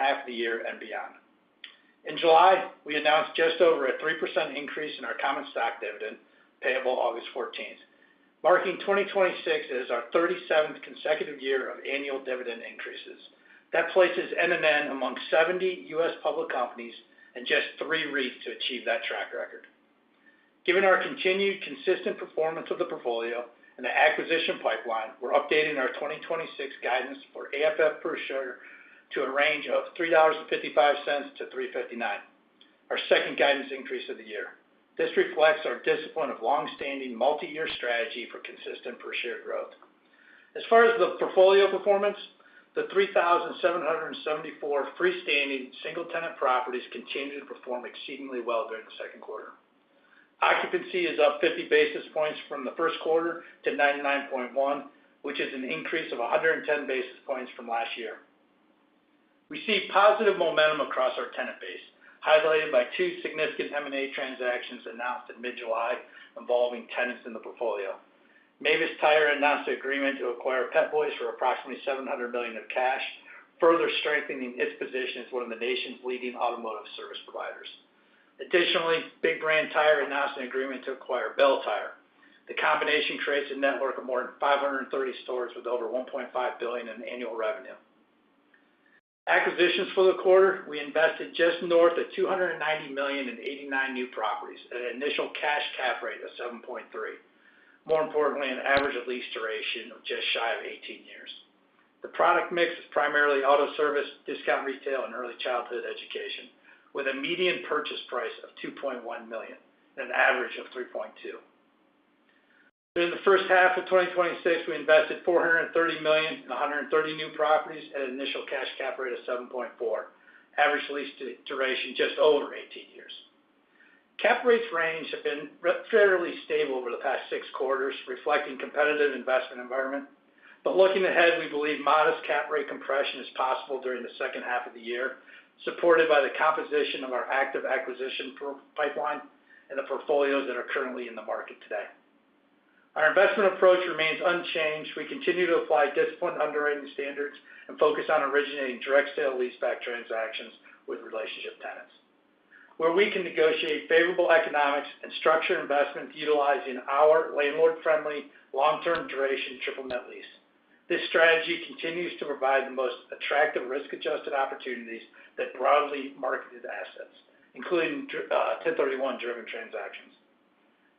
half of the year and beyond. In July, we announced just over a 3% increase in our common stock dividend, payable August 14th, marking 2026 as our 37th consecutive year of annual dividend increases. That places NNN among 70 U.S. public companies and just 3 REITs to achieve that track record. Given our continued consistent performance of the portfolio and the acquisition pipeline, we're updating our 2026 guidance for AFFO per share to a range of $3.55 to $3.59, our second guidance increase of the year. This reflects our discipline of long-standing multi-year strategy for consistent per share growth. As far as the portfolio performance, the 3,774 freestanding single-tenant properties continue to perform exceedingly well during the second quarter. Occupancy is up 50 basis points from the first quarter to 99.1, which is an increase of 110 basis points from last year. We see positive momentum across our tenant base, highlighted by 2 significant M&A transactions announced in mid-July involving tenants in the portfolio. Mavis Tire announced an agreement to acquire Pep Boys for approximately $700 million of cash, further strengthening its position as one of the nation's leading automotive service providers. Additionally, Big Brand Tire announced an agreement to acquire Bell Tire. The combination creates a network of more than 530 stores with over $1.5 billion in annual revenue. Acquisitions for the quarter, we invested just north of $290 million in 89 new properties at an initial cash cap rate of 7.3. More importantly, an average of lease duration of just shy of 18 years. The product mix is primarily auto service, discount retail, and early childhood education, with a median purchase price of $2.1 million and an average of 3.2. During the first half of 2026, we invested $430 million in 130 new properties at an initial cash cap rate of 7.4, average lease duration just over 18 years. Cap rates range have been fairly stable over the past 6 quarters, reflecting competitive investment environment. But looking ahead, we believe modest cap rate compression is possible during the second half of the year, supported by the composition of our active acquisition pipeline and the portfolios that are currently in the market today. Our investment approach remains unchanged. We continue to apply disciplined underwriting standards and focus on originating direct sale leaseback transactions with relationship tenants, where we can negotiate favorable economics and structure investments utilizing our landlord-friendly, long-term duration triple net lease. This strategy continues to provide the most attractive risk-adjusted opportunities that broadly marketed assets, including 1031-driven transactions.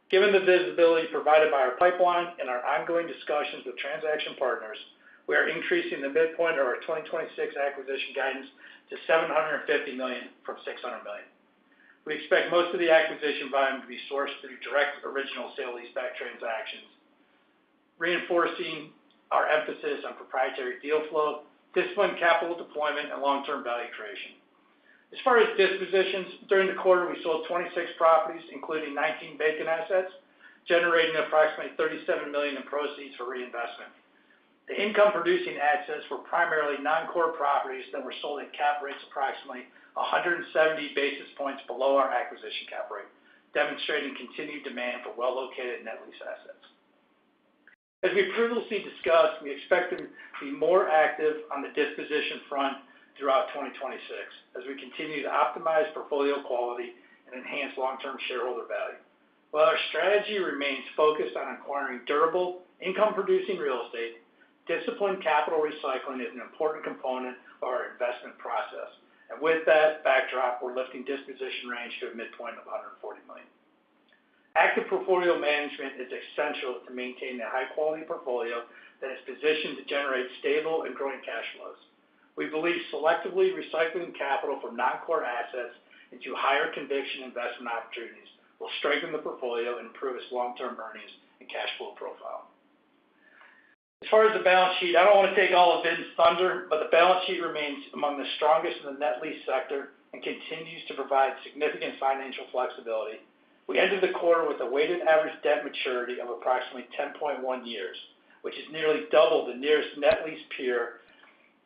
Given the visibility provided by our pipeline and our ongoing discussions with transaction partners, we are increasing the midpoint of our 2026 acquisition guidance to $750 million from $600 million. We expect most of the acquisition volume to be sourced through direct original sale leaseback transactions, reinforcing our emphasis on proprietary deal flow, disciplined capital deployment, and long-term value creation. As far as dispositions, during the quarter we sold 26 properties, including 19 vacant assets, generating approximately $37 million in proceeds for reinvestment. The income-producing assets were primarily non-core properties that were sold at cap rates approximately 170 basis points below our acquisition cap rate, demonstrating continued demand for well-located net lease assets. As we previously discussed, we expect to be more active on the disposition front throughout 2026 as we continue to optimize portfolio quality and enhance long-term shareholder value. While our strategy remains focused on acquiring durable, income-producing real estate, disciplined capital recycling is an important component of our investment process. And with that backdrop, we're lifting disposition range to a midpoint of $140 million. Active portfolio management is essential to maintain a high-quality portfolio that is positioned to generate stable and growing cash flows. We believe selectively recycling capital from non-core assets into higher conviction investment opportunities will strengthen the portfolio and improve its long-term earnings and cash flow profile. As far as the balance sheet, I don't want to take all of Vin's thunder, but the balance sheet remains among the strongest in the net lease sector and continues to provide significant financial flexibility. We ended the quarter with a weighted average debt maturity of approximately 10.1 years, which is nearly double the nearest net lease peer,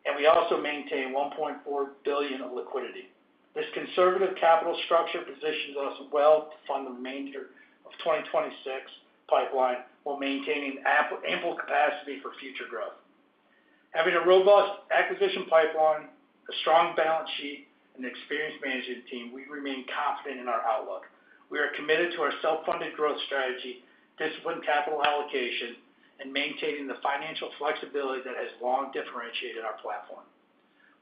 and we also maintain $1.4 billion of liquidity. This conservative capital structure positions us well to fund the remainder of 2026 pipeline while maintaining ample capacity for future growth. Having a robust acquisition pipeline, a a strong balance sheet, and an experienced management team, we remain confident in our outlook. We are committed to our self-funded growth strategy, disciplined capital allocation, and maintaining the financial flexibility that has long differentiated our platform.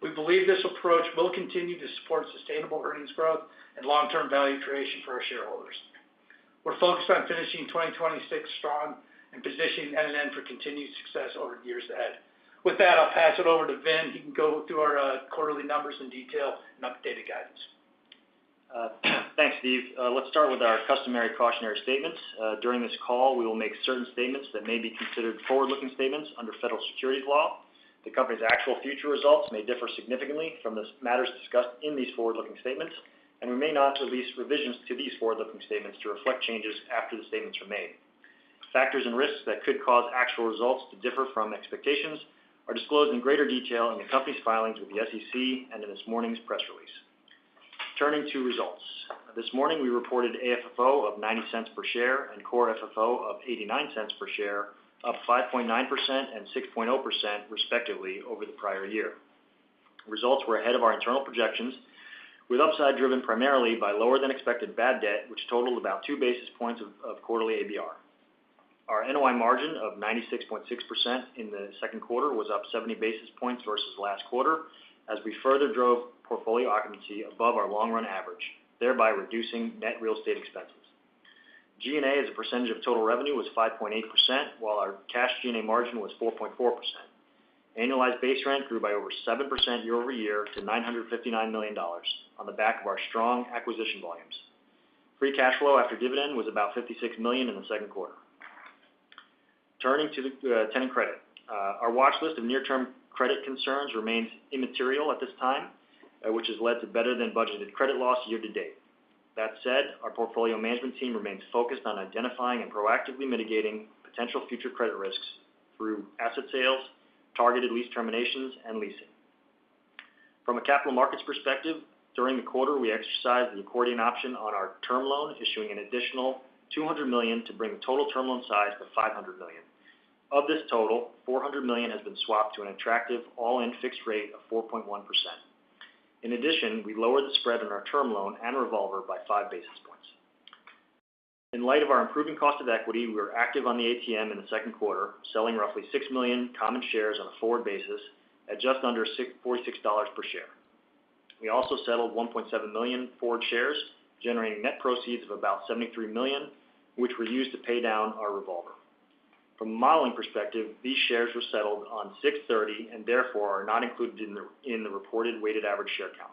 We believe this approach will continue to support sustainable earnings growth and long-term value creation for our shareholders. We're focused on finishing 2026 strong and positioning NNN for continued success over the years ahead. With that, I'll pass it over to Vin. He can go through our quarterly numbers in detail and updated guidance. Thanks, Steve. Let's start with our customary cautionary statements. During this call, we will make certain statements that may be considered forward-looking statements under federal securities law. The company's actual future results may differ significantly from the matters discussed in these forward-looking statements, and we may not release revisions to these forward-looking statements to reflect changes after the statements are made. Factors and risks that could cause actual results to differ from expectations are disclosed in greater detail in the company's filings with the SEC and in this morning's press release. Turning to results. This morning, we reported AFFO of 90 cents per share and core FFO of 89 cents per share, up 5.9% and 6.0% respectively over the prior year. Results were ahead of our internal projections, with upside driven primarily by lower than expected bad debt, which totaled about 2 basis points of quarterly ABR. Our NOI margin of 96.6% in the second quarter was up 70 basis points versus last quarter, as we further drove portfolio occupancy above our long-run average, thereby reducing net real estate expenses. G&A as a percentage of total revenue was 5.8%, while our cash G&A margin was 4.4%. Annualized base rent grew by over 7% year over year to $959 million on the back of our strong acquisition volumes. Free cash flow after dividend was about $56 million in the second quarter. Turning to the tenant credit. Our watch list of near-term credit concerns remains immaterial at this time, which has led to better than budgeted credit loss year to date. That said, our portfolio management team remains focused on identifying and proactively mitigating potential future credit risks through asset sales, targeted lease terminations, and leasing. From a capital markets perspective, during the quarter, we exercised the accordion option on our term loan, issuing an additional $200 million to bring the total term loan size to $500 million. Of this total, $400 million has been swapped to an attractive all-in fixed rate of 4.1%. In addition, we lowered the spread on our term loan and revolver by 5 basis points. In light of our improving cost of equity, we were active on the ATM in the second quarter, selling roughly 6 million common shares on a forward basis at just under $46 per share. We also settled 1.7 million forward shares, generating net proceeds of about $73 million, which were used to pay down our revolver. From a modeling perspective, these shares were settled on 6/30 and therefore are not included in the reported weighted average share count.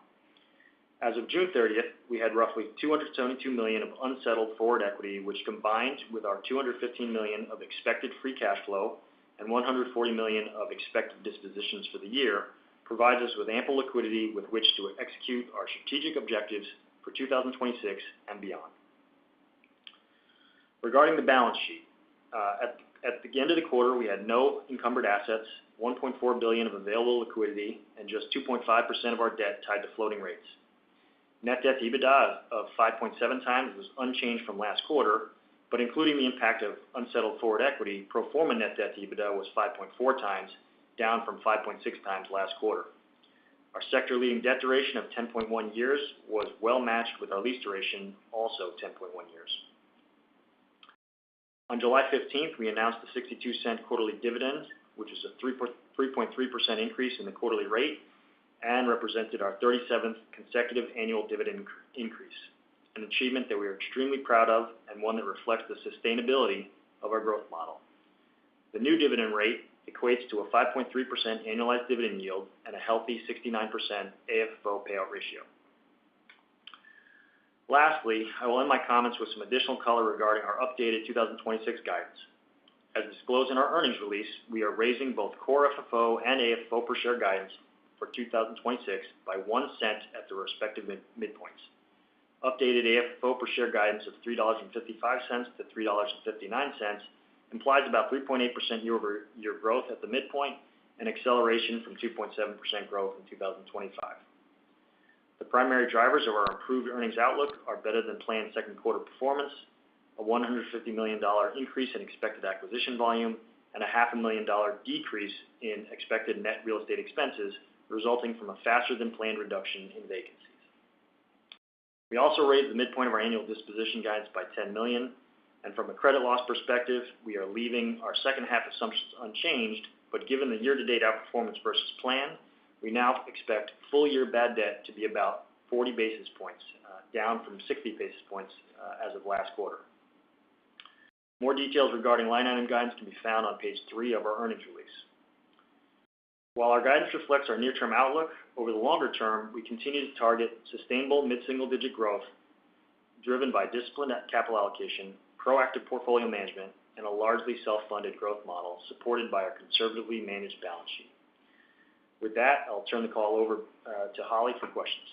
As of June 30th, we had roughly $272 million of unsettled forward equity, which combined with our $215 million of expected free cash flow and $140 million of expected dispositions for the year, provides us with ample liquidity with which to execute our strategic objectives for 2026 and beyond. Regarding the balance sheet, at the end of the quarter, we had no encumbered assets, $1.4 billion of available liquidity, and just 2.5% of our debt tied to floating rates. Net debt to EBITDA of 5.7 times was unchanged from last quarter, but including the impact of unsettled forward equity, pro forma net debt to EBITDA was 5.4 times, down from 5.6 times last quarter. Our sector-leading debt duration of 10.1 years was well matched with our lease duration, also 10.1 years. On July 15th, we announced the 62-cent quarterly dividend, which is a 3.3% increase in the quarterly rate and represented our 37th consecutive annual dividend increase, an achievement that we are extremely proud of and one that reflects the sustainability of our growth model. The new dividend rate equates to a 5.3% annualized dividend yield and a healthy 69% AFFO payout ratio. Lastly, I will end my comments with some additional color regarding our updated 2026 guidance. As disclosed in our earnings release, we are raising both core FFO and AFFO per share guidance for 2026 by 1 cent at the respective midpoints. Updated AFFO per share guidance of $3.55 to $3.59 implies about 3.8% year-over-year growth at the midpoint, an acceleration from 2.7% growth in 2025. The primary drivers of our improved earnings outlook are better than planned second quarter performance, a $150 million increase in expected acquisition volume, and a $500,000 decrease in expected net real estate expenses, resulting from a faster than planned reduction in vacancies. We also raised the midpoint of our annual disposition guidance by $10 million, and from a credit loss perspective, we are leaving our second half assumptions unchanged, but given the year-to-date outperformance versus plan, we now expect full-year bad debt to be about 40 basis points, down from 60 basis points as of last quarter. More details regarding line item guidance can be found on page 3 of our earnings release. While our guidance reflects our near-term outlook, over the longer term, we continue to target sustainable mid-single-digit growth driven by disciplined capital allocation, proactive portfolio management, and a largely self-funded growth model supported by our conservatively managed balance sheet. With that, I'll turn the call over to Holly for questions.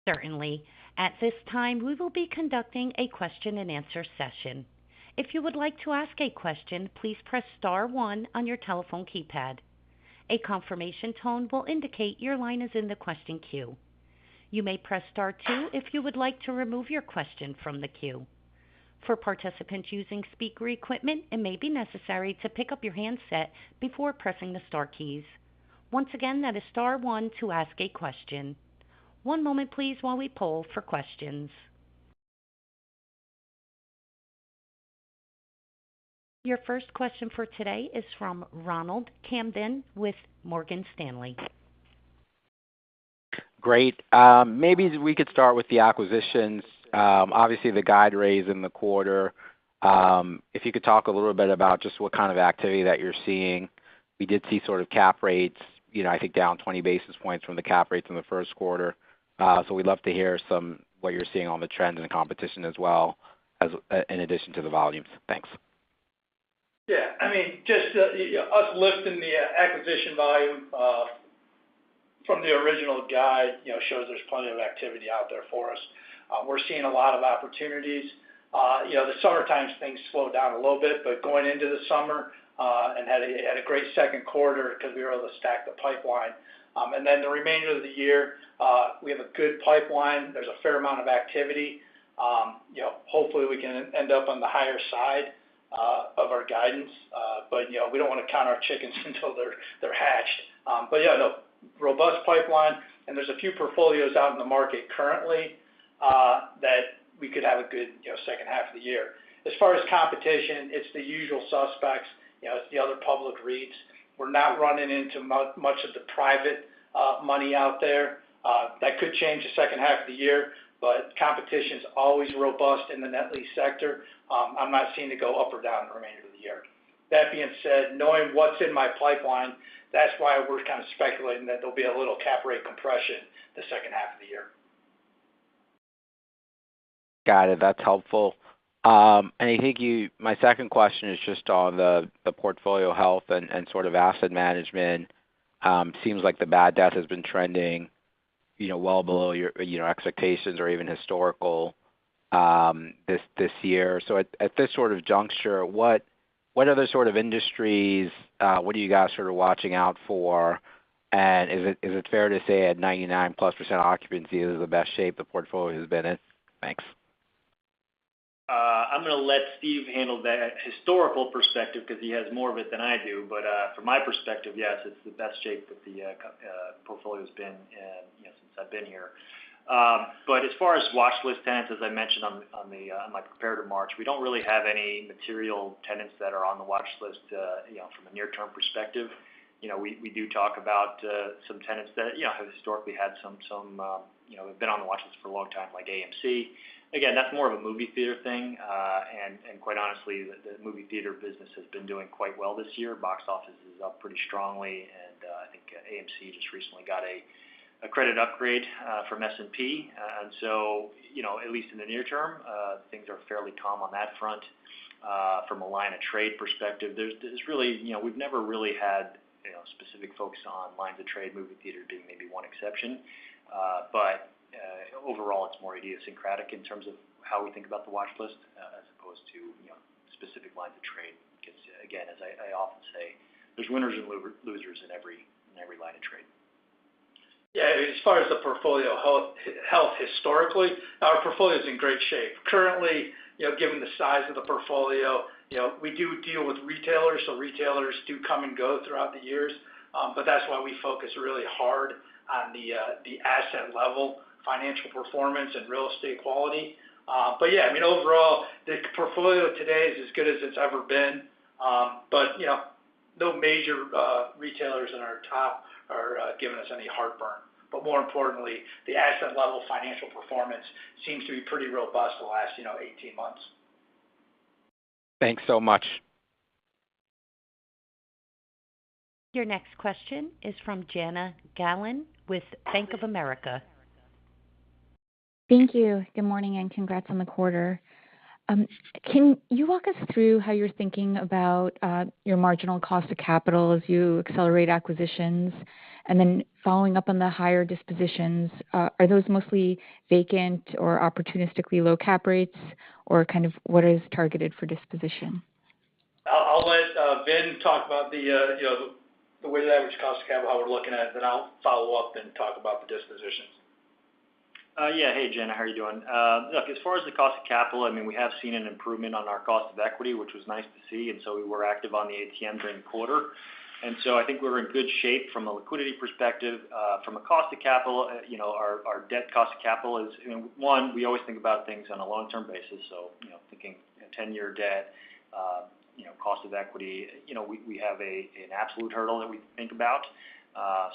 Certainly. At this time, we will be conducting a question-and-answer session. If you would like to ask a question, please press star 1 on your telephone keypad. A confirmation tone will indicate your line is in the question queue. You may press star 2 if you would like to remove your question from the queue. For participants using speaker equipment, it may be necessary to pick up your handset before pressing the star keys. Once again, that is star 1 to ask a question. One moment, please, while we poll for questions. Your first question for today is from Ronald Kamdem with Morgan Stanley. Great. Maybe we could start with the acquisitions. Obviously, the guide raise in the quarter. If you could talk a little bit about just what kind of activity that you're seeing. We did see sort of cap rates, I think down 20 basis points from the cap rates in the first quarter. So we'd love to hear what you're seeing on the trends and competition as well, as in addition to the volumes. Thanks. Yeah, I mean, just us lifting the acquisition volume from the original guide, shows there's plenty of activity out there for us. We're seeing a lot of opportunities. The summertime things slowed down a little bit, but going into the summer and had a great second quarter because we were able to stack the pipeline. And then the remainder of the year, we have a good pipeline. There's a fair amount of activity. Hopefully we can end up on the higher side of our guidance, but we don't want to count our chickens until they're hatched. But robust pipeline, and there's a few portfolios out in the market currently that we could have a good second half of the year. As far as competition, it's the usual suspects. It's the other public REITs. We're not running into much of the private money out there. That could change the second half of the year, but competition's always robust in the net lease sector. I'm not seeing it go up or down the remainder of the year. That being said, knowing what's in my pipeline, that's why we're kind of speculating that there'll be a little cap rate compression the second half of the year. Got it. That's helpful. And I think my second question is just on the portfolio health and sort of asset management. Seems like the bad debt has been trending, well below your expectations or even historical this year. So at this sort of juncture, what other sort of industries, what are you guys sort of watching out for? And is it fair to say at 99+% occupancy, this is the best shape the portfolio has been in? Thanks. I'm going to let Steve handle that historical perspective because he has more of it than I do. But from my perspective, yes, it's the best shape that the portfolio has been since I've been here. But as far as watch list tenants, as I mentioned on my prepared remarks, we don't really have any material tenants that are on the watch list, from a near-term perspective. We do talk about some tenants that have historically had some have been on the watch list for a long time, like AMC. Again, that's more of a movie theater thing, and quite honestly, the movie theater business has been doing quite well this year. Box office is up pretty strongly, and I think AMC just recently got a credit upgrade from S&P, and so at least in the near term, things are fairly calm on that front. From a line of trade perspective, there's really we've never really had specific focus on lines of trade, movie theater being maybe one exception, but overall, it's more idiosyncratic in terms of how we think about the watch list as opposed to specific lines of trade. Because again, as I often say, there's winners and losers in every line of trade. Yeah, as far as the portfolio health historically, our portfolio is in great shape. Currently, given the size of the portfolio, we do deal with retailers, so retailers do come and go throughout the years. but that's why we focus really hard on the asset level financial performance and real estate quality. But yeah, I mean, overall, the portfolio today is as good as it's ever been. But no major retailers in our top are giving us any heartburn. But more importantly, the asset level financial performance seems to be pretty robust the last 18 months. Thanks so much. Your next question is from Jana Galan with Bank of America. Thank you. Good morning and congrats on the quarter. Can you walk us through how you're thinking about your marginal cost of capital as you accelerate acquisitions? And then following up on the higher dispositions, are those mostly vacant or opportunistically low cap rates, or kind of what is targeted for disposition? I'll let Vin talk about the weighted average cost of capital, how we're looking at it, then I'll follow up and talk about the dispositions. Yeah. Hey, Jenna, how are you doing? Look, as far as the cost of capital, I mean, we have seen an improvement on our cost of equity, which was nice to see, and so we were active on the ATM during the quarter. And so I think we're in good shape from a liquidity perspective. From a cost of capital, our debt cost of capital is, one, we always think about things on a long-term basis. So, thinking 10-year debt, cost of equity, we have an absolute hurdle that we think about,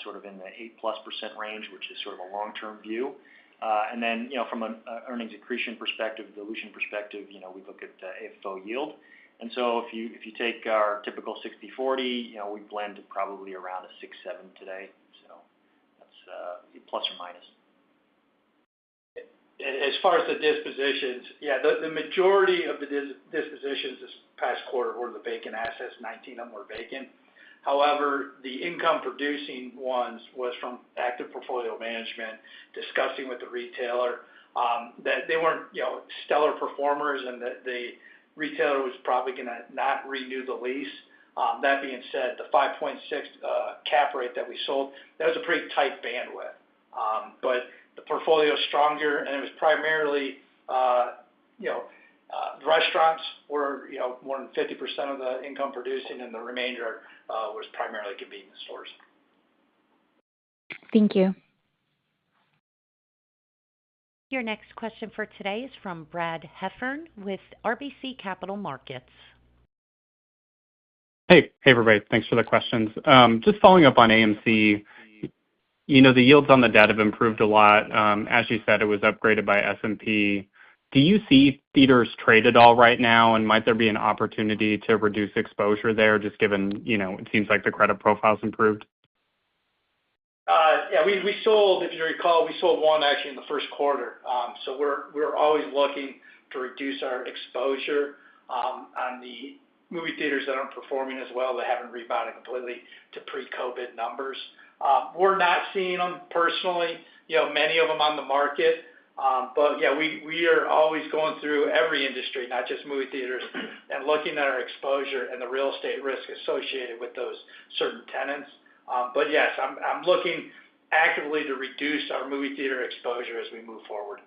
sort of in the 8+% range, which is sort of a long-term view. And then, from an earnings accretion perspective, dilution perspective, we look at AFFO yield. And so if you take our typical 60/40, we blend probably around a 6.7 today. So that's plus or minus. As far as the dispositions, yeah, the majority of the dispositions this past quarter were the vacant assets. 19 of them were vacant. However, the income-producing ones was from active portfolio management, discussing with the retailer that they weren't, stellar performers, and that the retailer was probably going to not renew the lease. That being said, the 5.6 cap rate that we sold, that was a pretty tight bandwidth. But the portfolio is stronger, and it was primarily, restaurants were, more than 50% of the income producing, and the remainder was primarily convenience stores. Thank you. Your next question for today is from Brad Heffern with RBC Capital Markets. Hey, everybody. Thanks for the questions. Just following up on AMC, the yields on the debt have improved a lot. As you said, it was upgraded by S&P. Do you see theaters trade at all right now, and might there be an opportunity to reduce exposure there, just given, it seems like the credit profile's improved? Yeah, we sold, if you recall, we sold one actually in the first quarter. So we're always looking to reduce our exposure on the movie theaters that aren't performing as well, that haven't rebounded completely to pre-COVID numbers. We're not seeing them personally, many of them on the market. But yeah, we are always going through every industry, not just movie theaters, and looking at our exposure and the real estate risk associated with those certain tenants. But yes, I'm looking actively to reduce our movie theater exposure as we move forward.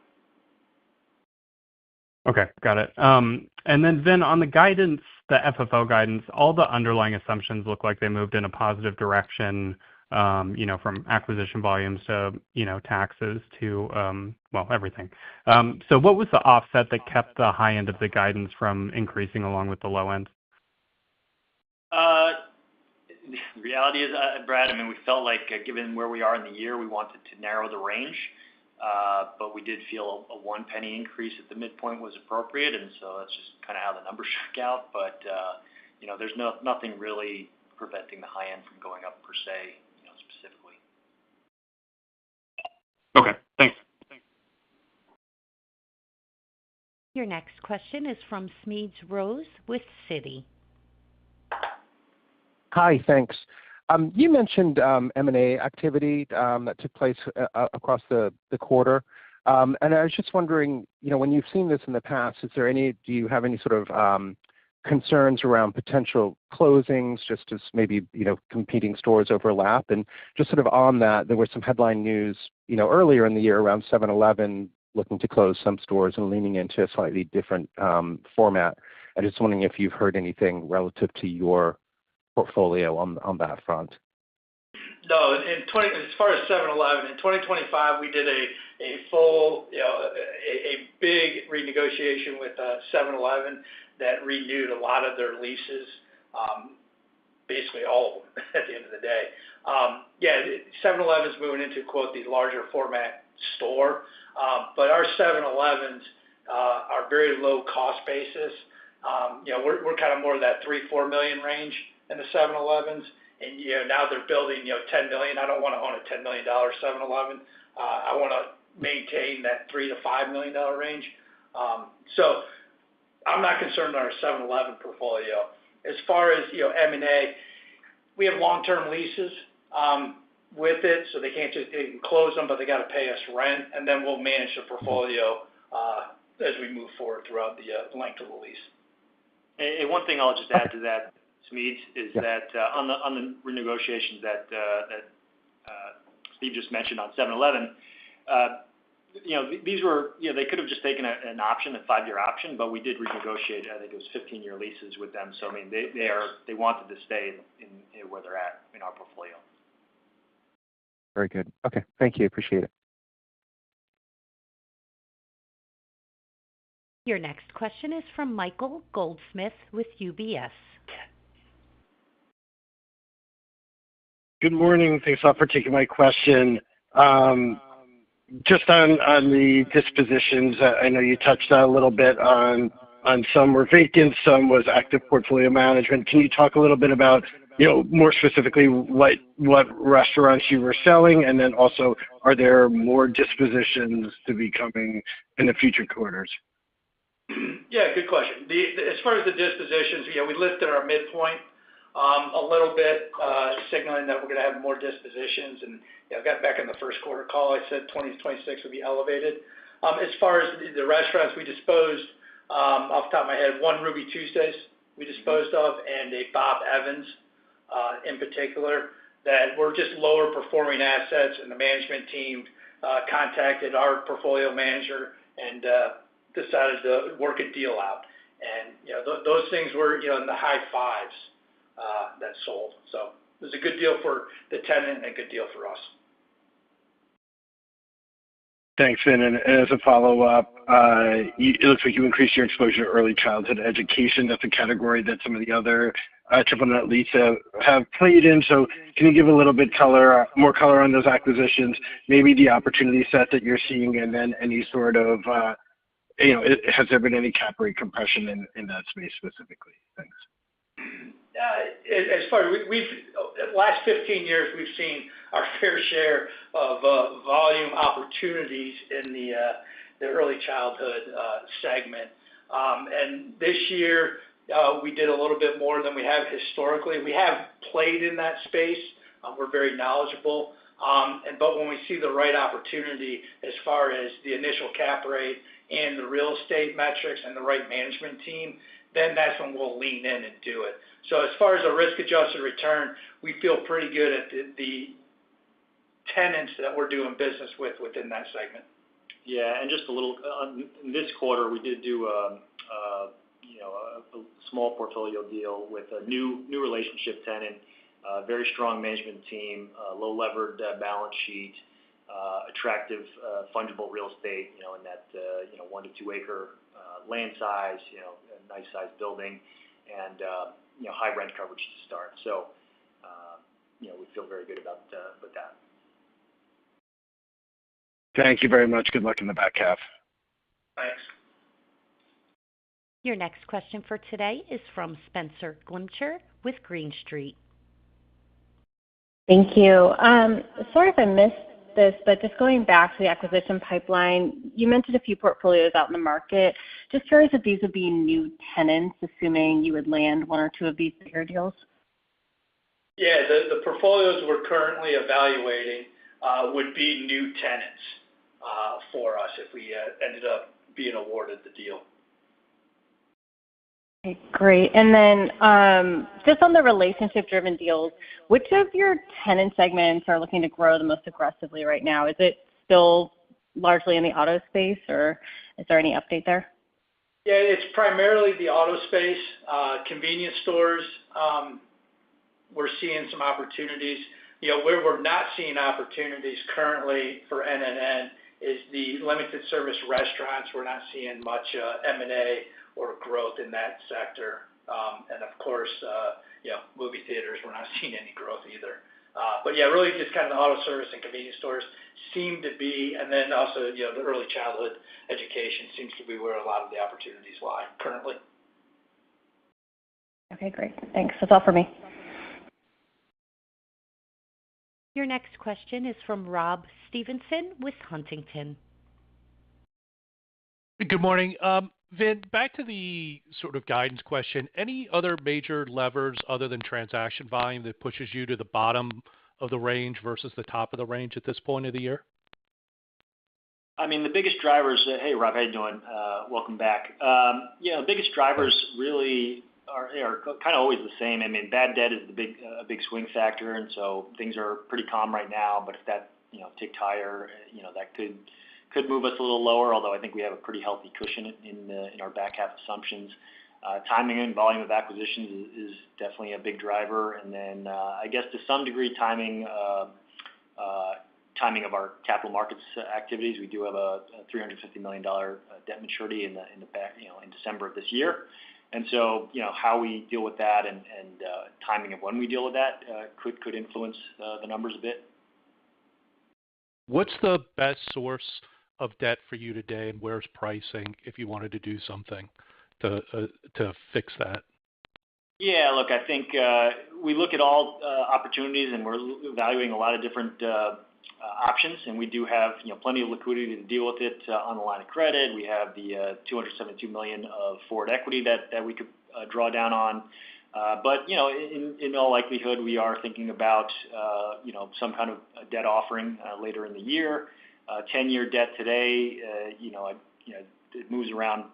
Okay, got it. And then Vin, on the guidance, the FFO guidance, all the underlying assumptions look like they moved in a positive direction, from acquisition volumes to, taxes to, everything. So what was the offset that kept the high end of the guidance from increasing along with the low end? The reality is, Brad, we felt like given where we are in the year, we wanted to narrow the range, but we did feel a 1 penny increase at the midpoint was appropriate, and so that's just kind of how the numbers shook out. But there's nothing really preventing the high end from going up per se, specifically. Okay, thanks. Your next question is from Smedes Rose with Citi. Hi, thanks. You mentioned M&A activity that took place across the quarter. And I was just wondering, when you've seen this in the past, do you have any sort of concerns around potential closings, just as maybe, competing stores overlap? And just sort of on that, there was some headline news, earlier in the year around 7-Eleven looking to close some stores and leaning into a slightly different format. I'm just wondering if you've heard anything relative to your portfolio on that front. No, as far as 7-Eleven, in 2025, we did a full, a big renegotiation with 7-Eleven that renewed a lot of their leases, basically all of them at the end of the day. 7-Eleven's moving into, quote, the larger format store, but our 7-Elevens are very low cost basis. We're kind of more of that $3-4 million range in the 7-Elevens. And now they're building $10 million. I don't want to own a $10 million 7-Eleven. I want to maintain that $3 to $5 million range. So I'm not concerned on our 7-Eleven portfolio. As far as M&A, we have long-term leases with it, so they can close them, but they got to pay us rent, and then we'll manage the portfolio as we move forward throughout the length of the lease. And one thing I'll just add to that, Smedes, is that on the renegotiations that Steve just mentioned on 7-Eleven, these were, they could have just taken an option, a 5-year option, but we did renegotiate. I think it was 15-year leases with them. So I mean, they wanted to stay in where they're at in our portfolio. Very good. Okay, thank you. Appreciate it. Your next question is from Michael Goldsmith with UBS. Good morning. Thanks a lot for taking my question. Just on the dispositions, I know you touched on a little bit on some were vacant, some was active portfolio management. Can you talk a little bit about, more specifically what restaurants you were selling, and then also, are there more dispositions to be coming in the future quarters? Yeah, good question. As far as the dispositions, we lifted our midpoint a little bit, signaling that we're going to have more dispositions. And I got back in the first quarter call, I said 2026 would be elevated. As far as the restaurants we disposed, off the top of my head, one Ruby Tuesdays we disposed of, and a Bob Evans in particular, that were just lower performing assets, and the management team contacted our portfolio manager and decided to work a deal out. And those things were in the high fives that sold. So it was a good deal for the tenant and a good deal for us. Thanks, Vin. And as a follow-up, it looks like you increased your exposure to early childhood education. That's a category that some of the other triple net REITs have played in. So can you give a little bit more color on those acquisitions, maybe the opportunity set that you're seeing, and then any sort of, has there been any cap rate compression in that space specifically? Thanks. As far as the last 15 years, we've seen our fair share of volume opportunities in the early childhood segment. And this year, we did a little bit more than we have historically. We have played in that space. We're very knowledgeable. But when we see the right opportunity as far as the initial cap rate and the real estate metrics and the right management team, then that's when we'll lean in and do it. So as far as a risk-adjusted return, we feel pretty good at the tenants that we're doing business with within that segment. Yeah, and just a little, in this quarter, we did do a small portfolio deal with a new relationship tenant, very strong management team, low levered balance sheet, attractive fungible real estate, in that 1 to 2 acre land size, a nice sized building, and high rent coverage to start. So we feel very good about that. Thank you very much. Good luck in the back half. Thanks. Your next question for today is from Spenser Glimcher with Green Street. Thank you. Sorry if I missed this, but just going back to the acquisition pipeline, you mentioned a few portfolios out in the market. Just curious if these would be new tenants, assuming you would land 1 or 2 of these bigger deals? Yeah, the portfolios we're currently evaluating would be new tenants for us if we ended up being awarded the deal. Okay, great. And then just on the relationship-driven deals, which of your tenant segments are looking to grow the most aggressively right now? Is it still largely in the auto space, or is there any update there? Yeah, it's primarily the auto space. Convenience stores, we're seeing some opportunities. Where we're not seeing opportunities currently for NNN is the limited service restaurants. We're not seeing much M&A or growth in that sector. And of course, movie theaters, we're not seeing any growth either. But yeah, really just kind of the auto service and convenience stores seem to be, and then also, the early childhood education seems to be where a lot of the opportunities lie currently. Okay, great. Thanks. That's all for me. Your next question is from Rob Stevenson with Huntington. Good morning. Vin, back to the sort of guidance question. Any other major levers other than transaction volume that pushes you to the bottom of the range versus the top of the range at this point of the year? I mean, the biggest drivers. Hey, Rob, how you doing? Welcome back. The biggest drivers really are kind of always the same. I mean, bad debt is a big swing factor, and so things are pretty calm right now. But if that ticked higher, that could move us a little lower. Although I think we have a pretty healthy cushion in our back half assumptions. Timing and volume of acquisitions is definitely a big driver, and then I guess to some degree timing of our capital markets activities. We do have a $350 million debt maturity in the back in December of this year. And so, how we deal with that and timing of when we deal with that could influence the numbers a bit. What's the best source of debt for you today, and where's pricing if you wanted to do something to fix that? Yeah, look, I think we look at all opportunities, and we're evaluating a lot of different options, and we do have plenty of liquidity to deal with it on the line of credit. We have the $272 million of forward equity that we could draw down on. But in all likelihood, we are thinking about some kind of a debt offering later in the year. 10-year debt today, it moves around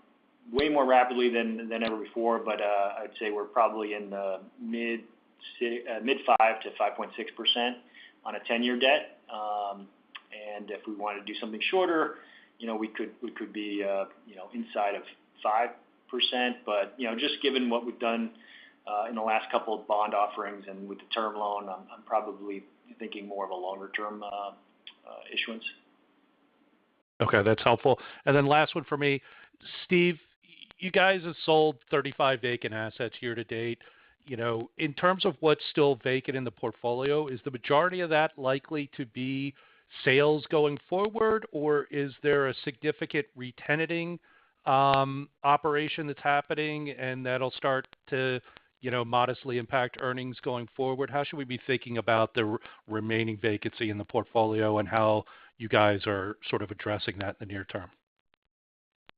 way more rapidly than ever before. But I'd say we're probably in the mid 5 to 5.6% on a 10-year debt. And if we wanted to do something shorter, we could be inside of 5%. But just given what we've done in the last couple of bond offerings and with the term loan, I'm probably thinking more of a longer term issuance. Okay, that's helpful. And then last one for me, Steve. You guys have sold 35 vacant assets year to date. In terms of what's still vacant in the portfolio, is the majority of that likely to be sales going forward, or is there a significant re-tenanting operation that's happening and that'll start to, modestly impact earnings going forward? How should we be thinking about the remaining vacancy in the portfolio and how you guys are sort of addressing that in the near term?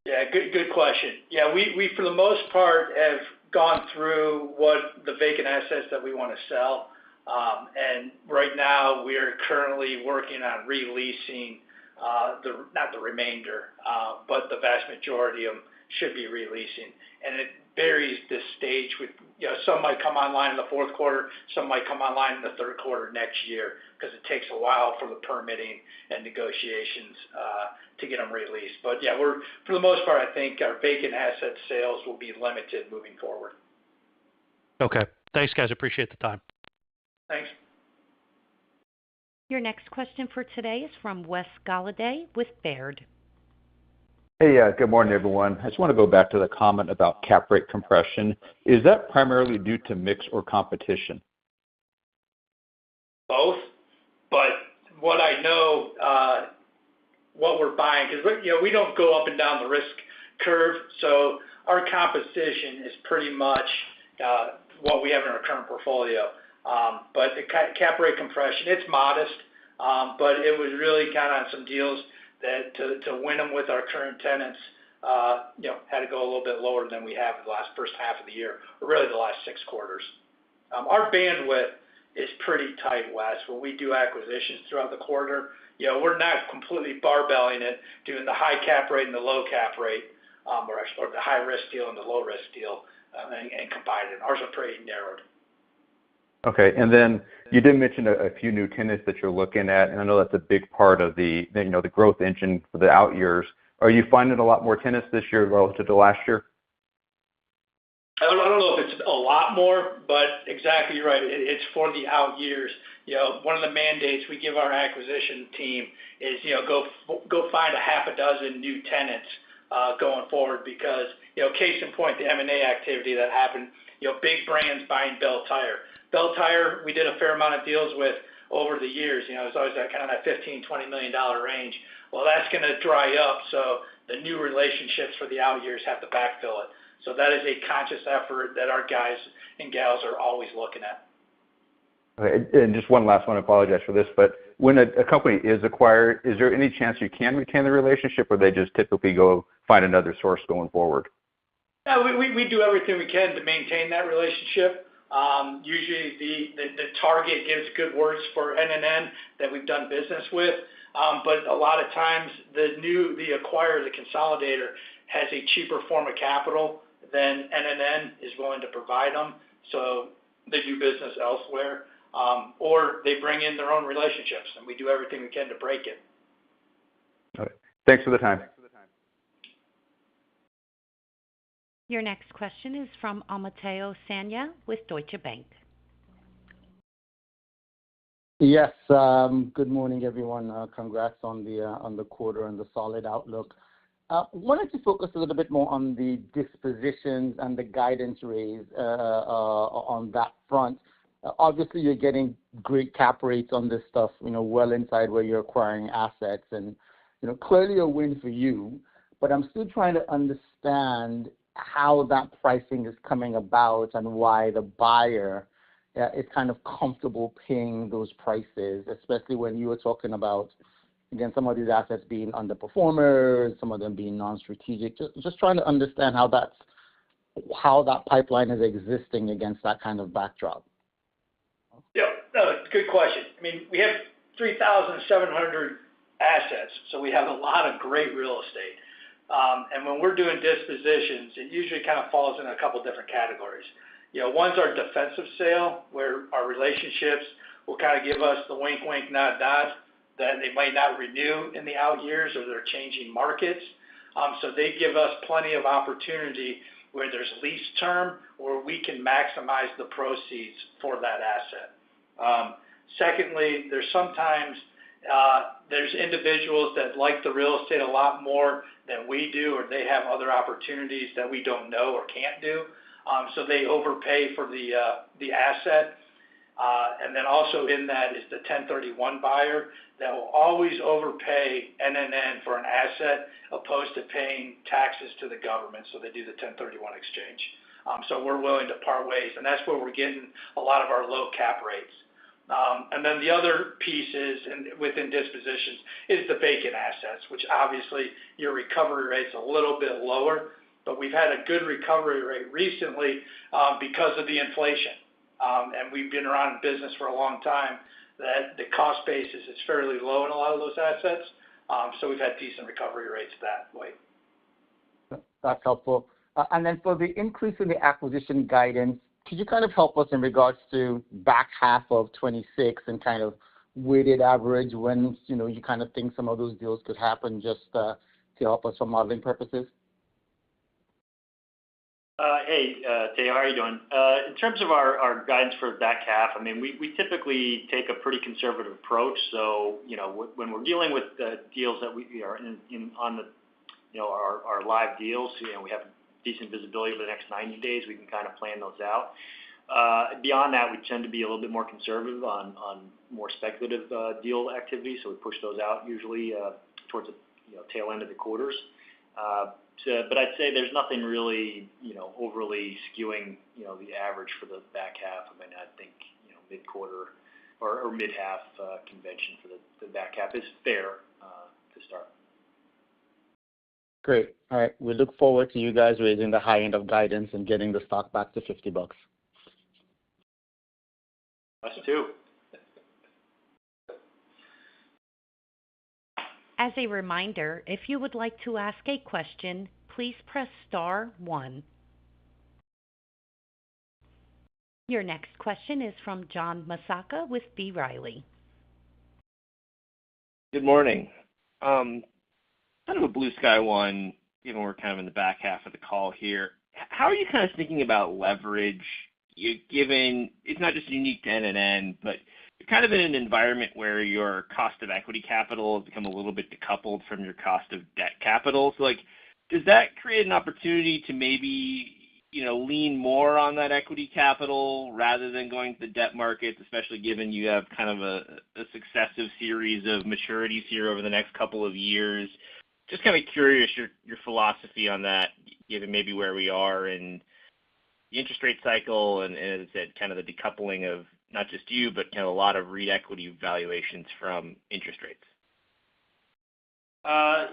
Yeah, good question. Yeah, we for the most part have gone through what the vacant assets that we want to sell. And right now we are currently working on releasing not the remainder, but the vast majority of them should be releasing. And it varies the stage with, some might come online in the fourth quarter, some might come online in the third quarter next year, because it takes a while for the permitting and negotiations to get them released. But yeah, for the most part, I think our vacant asset sales will be limited moving forward. Okay. Thanks, guys. Appreciate the time. Thanks. Your next question for today is from Wes Golladay with Baird. Hey, good morning, everyone. I just want to go back to the comment about cap rate compression. Is that primarily due to mix or competition? Both, but what I know, what we're buying, because we don't go up and down the risk curve, so our composition is pretty much what we have in our current portfolio. But the cap rate compression, it's modest, but it was really kind of on some deals that to win them with our current tenants, had to go a little bit lower than we have the first half of the year, or really the last 6 quarters. Our bandwidth is pretty tight, Wes. When we do acquisitions throughout the quarter, we're not completely barbelling it, doing the high cap rate and the low cap rate, or the high risk deal and the low risk deal, and combining it. Ours are pretty narrowed. Okay, and then you did mention a few new tenants that you're looking at, and I know that's a big part of the growth engine for the out years. Are you finding a lot more tenants this year relative to last year? I don't know if it's a lot more, but exactly right. It's for the out years. One of the mandates we give our acquisition team is, go find a half a dozen new tenants going forward because, case in point, the M&A activity that happened, big brands buying Bell Tire. Bell Tire, we did a fair amount of deals with over the years. It's always that kind of that $15-20 million range. Well, that's going to dry up, so the new relationships for the out years have to backfill it. So that is a conscious effort that our guys and gals are always looking at. Okay, and just one last one, I apologize for this, but when a company is acquired, is there any chance you can retain the relationship, or they just typically go find another source going forward? Yeah, we do everything we can to maintain that relationship. Usually the target gives good words for NNN that we've done business with, but a lot of times the acquirer, the consolidator, has a cheaper form of capital than NNN is willing to provide them, so they do business elsewhere, or they bring in their own relationships, and we do everything we can to break it. All right. Thanks for the time. Your next question is from Amateo Sanya with Deutsche Bank. Yes, good morning, everyone. Congrats on the quarter and the solid outlook. Wanted to focus a little bit more on the dispositions and the guidance raise on that front. Obviously, you're getting great cap rates on this stuff, well inside where you're acquiring assets, and clearly a win for you. But I'm still trying to understand how that pricing is coming about and why the buyer is kind of comfortable paying those prices, especially when you were talking about, again, some of these assets being underperformers, some of them being non-strategic. Just trying to understand how that pipeline is existing against that kind of backdrop. Yeah, no, good question. I mean, we have 3,700 assets, so we have a lot of great real estate. And when we're doing dispositions, it usually kind of falls in a couple different categories. One's our defensive sale, where our relationships will kind of give us the wink, wink, nod, nod, that they might not renew in the out years or they're changing markets. So they give us plenty of opportunity where there's lease term where we can maximize the proceeds for that asset. Secondly, there's sometimes there's individuals that like the real estate a lot more than we do, or they have other opportunities that we don't know or can't do. So they overpay for the asset. And then also in that is the 1031 buyer that will always overpay NNN for an asset opposed to paying taxes to the government. So they do the 1031 exchange. So we're willing to part ways, and that's where we're getting a lot of our low cap rates. And then the other piece is, within dispositions, is the vacant assets, which obviously your recovery rate's a little bit lower, but we've had a good recovery rate recently because of the inflation. And we've been around in business for a long time, that the cost basis is fairly low in a lot of those assets. So we've had decent recovery rates that way. That's helpful. And then for the increase in the acquisition guidance, could you kind of help us in regards to back half of 26 and kind of weighted average when, you kind of think some of those deals could happen, just to help us for modeling purposes? Hey, Teo, how are you doing? In terms of our guidance for back half, I mean, we typically take a pretty conservative approach. So, when we're dealing with deals that we are on the, our live deals, we have decent visibility over the next 90 days. We can kind of plan those out. Beyond that, we tend to be a little bit more conservative on more speculative deal activity. So we push those out usually towards the tail end of the quarters. But I'd say there's nothing really, overly skewing, the average for the back half. I mean, I think, mid-quarter or mid-half convention for the back half is fair to start. Great. All right. We look forward to you guys raising the high end of guidance and getting the stock back to $50. Us too. As a reminder, if you would like to ask a question, please press star 1. Your next question is from John Massocca with B. Riley. Good morning. Kind of a blue sky one, given we're kind of in the back half of the call here. how are you kind of thinking about leverage, given it's not just unique to NNN, but you're kind of in an environment where your cost of equity capital has become a little bit decoupled from your cost of debt capital. So, like, does that create an opportunity to maybe, lean more on that equity capital rather than going to the debt markets, especially given you have kind of a successive series of maturities here over the next couple of years? Just kind of curious your philosophy on that, given maybe where we are in the interest rate cycle and as I said, kind of the decoupling of not just you, but kind of a lot of REIT equity valuations from interest rates.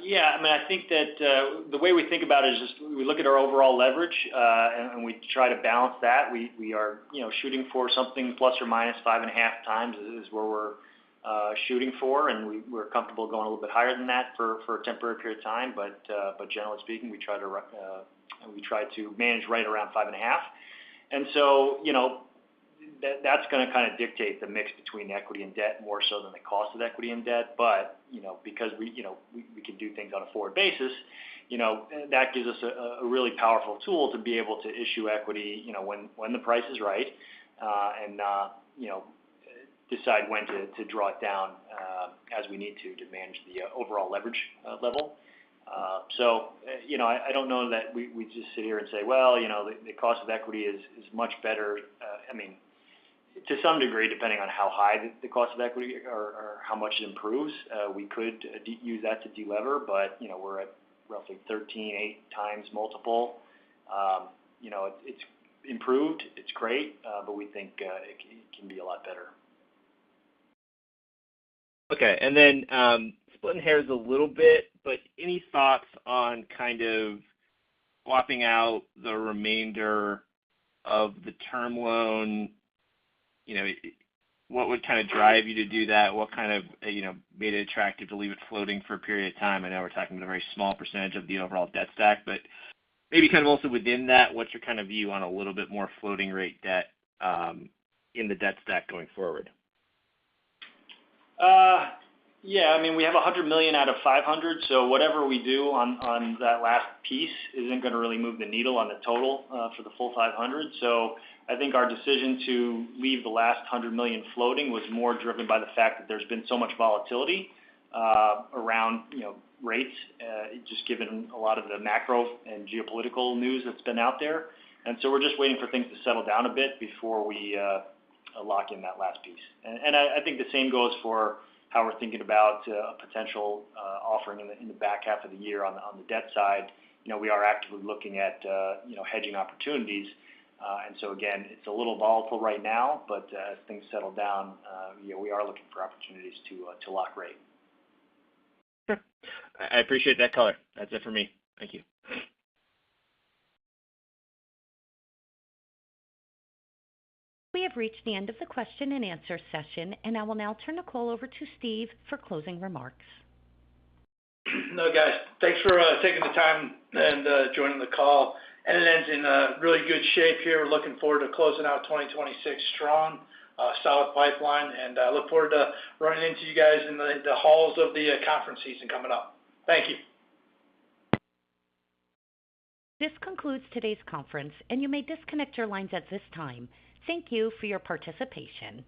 Yeah, I mean, I think that the way we think about it is just we look at our overall leverage and we try to balance that. We are shooting for something plus or minus 5.5 times is where we're shooting for, and we're comfortable going a little bit higher than that for a temporary period of time. But generally speaking, we try to manage right around 5.5, and so that's going to kind of dictate the mix between equity and debt more so than the cost of equity and debt. But because we can do things on a forward basis, that gives us a really powerful tool to be able to issue equity, when the price is right, and decide when to draw it down as we need to manage the overall leverage level. I don't know that we just sit here and say, well, the cost of equity is much better. I mean, to some degree, depending on how high the cost of equity or how much it improves, we could use that to delever, but we're at roughly 13.8 times multiple. It's improved, it's great, but we think it can be a lot better. Okay, and then splitting hairs a little bit, but any thoughts on kind of swapping out the remainder of the term loan? What would kind of drive you to do that? What kind of, made it attractive to leave it floating for a period of time? I know we're talking about a very small percentage of the overall debt stack, but maybe kind of also within that, what's your kind of view on a little bit more floating rate debt in the debt stack going forward? Yeah, I mean, we have $100 million out of $500, so whatever we do on that last piece isn't going to really move the needle on the total for the full 500. So I think our decision to leave the last $100 million floating was more driven by the fact that there's been so much volatility around rates, just given a lot of the macro and geopolitical news that's been out there, and so we're just waiting for things to settle down a bit before we lock in that last piece. And I think the same goes for how we're thinking about a potential offering in the back half of the year on the debt side. We are actively looking at hedging opportunities, and so again, it's a little volatile right now, but as things settle down, we are looking for opportunities to lock rate. Sure. I appreciate that color. That's it for me. Thank you. We have reached the end of the question and answer session, and I will now turn the call over to Steve for closing remarks. No, guys, thanks for taking the time and joining the call. NNN's in really good shape here. We're looking forward to closing out 2026 strong, solid pipeline, and I look forward to running into you guys in the halls of the conference season coming up. Thank you. This concludes today's conference, and you may disconnect your lines at this time. Thank you for your participation.